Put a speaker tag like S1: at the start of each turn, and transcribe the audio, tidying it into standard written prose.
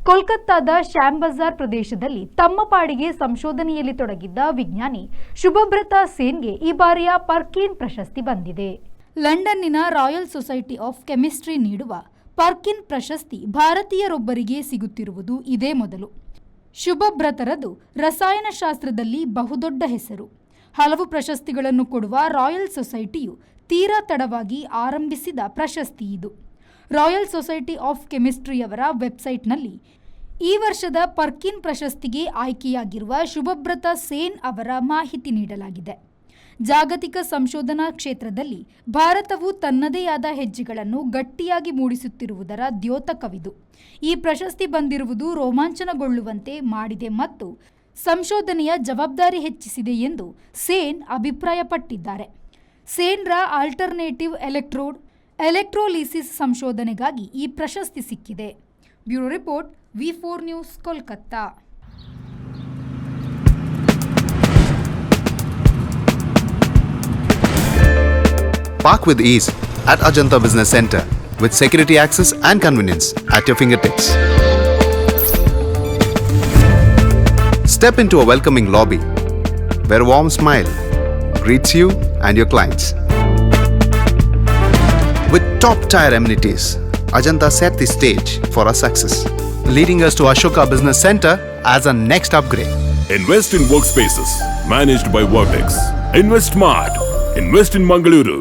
S1: ಕೋಲ್ಕತ್ತಾದ ಶ್ಯಾಮ್ ಬಜಾರ್ ಪ್ರದೇಶದಲ್ಲಿ ತಮ್ಮ ಪಾಡಿಗೆ ಸಂಶೋಧನೆಯಲ್ಲಿ ತೊಡಗಿದ್ದ ವಿಜ್ಞಾನಿ ಶುಭಬ್ರತ ಸೇನ್ಗೆ ಈ ಬಾರಿಯ ಪರ್ಕಿನ್ ಪ್ರಶಸ್ತಿ ಬಂದಿದೆ. ಲಂಡನ್ನಿನ ರಾಯಲ್ ಸೊಸೈಟಿ ಆಫ್ ಕೆಮಿಸ್ಟ್ರಿ ನೀಡುವ ಪರ್ಕಿನ್ ಪ್ರಶಸ್ತಿ ಭಾರತೀಯರೊಬ್ಬರಿಗೆ ಸಿಗುತ್ತಿರುವುದು ಇದೇ ಮೊದಲು. ಶುಭಬ್ರತರದು ರಸಾಯನಶಾಸ್ತ್ರದಲ್ಲಿ ಬಹುದೊಡ್ಡ ಹೆಸರು. ಹಲವು ಪ್ರಶಸ್ತಿಗಳನ್ನು ಕೊಡುವ ರಾಯಲ್ ಸೊಸೈಟಿಯು ತೀರಾ ತಡವಾಗಿ ಆರಂಭಿಸಿದ ಪ್ರಶಸ್ತಿ ಇದು. ರಾಯಲ್ ಸೊಸೈಟಿ ಆಫ್ ಕೆಮಿಸ್ಟ್ರಿಯವರ ವೆಬ್ಸೈಟ್ನಲ್ಲಿ ಈ ವರ್ಷದ ಪರ್ಕಿನ್ ಪ್ರಶಸ್ತಿಗೆ ಆಯ್ಕೆಯಾಗಿರುವ ಶುಭಬ್ರತ ಸೇನ್ ಅವರ ಮಾಹಿತಿ ನೀಡಲಾಗಿದೆ. ಜಾಗತಿಕ ಸಂಶೋಧನಾ ಕ್ಷೇತ್ರದಲ್ಲಿ ಭಾರತವು ತನ್ನದೇ ಆದ ಹೆಜ್ಜೆಗಳನ್ನು ಗಟ್ಟಿಯಾಗಿ ಮೂಡಿಸುತ್ತಿರುವುದರ ದ್ಯೋತಕವಿದು. ಈ ಪ್ರಶಸ್ತಿ ಬಂದಿರುವುದು ರೋಮಾಂಚನಗೊಳ್ಳುವಂತೆ ಮಾಡಿದೆ ಮತ್ತು ಸಂಶೋಧನೆಯ ಜವಾಬ್ದಾರಿ ಹೆಚ್ಚಿಸಿದೆ ಎಂದು ಸೇನ್ ಅಭಿಪ್ರಾಯಪಟ್ಟಿದ್ದಾರೆ. ಸೇನ್ರ ಆಲ್ಟರ್ನೇಟಿವ್ ಎಲೆಕ್ಟ್ರೋಲಿಸಿಸ್ ಸಂಶೋಧನೆಗಾಗಿ ಈ ಪ್ರಶಸ್ತಿ ಸಿಕ್ಕಿದೆ. Bureau report, V4 news, Kolkata.
S2: Park with ease at Ajanta Business Center with security access and convenience at your fingertips. Step into a welcoming lobby where a warm smile greets you and your clients. With top-tier amenities, Ajanta set the stage for our success, leading us to Ashoka Business Center as a next upgrade.
S3: Invest in workspaces managed by Vertex. Invest smart. Invest in Mangaluru.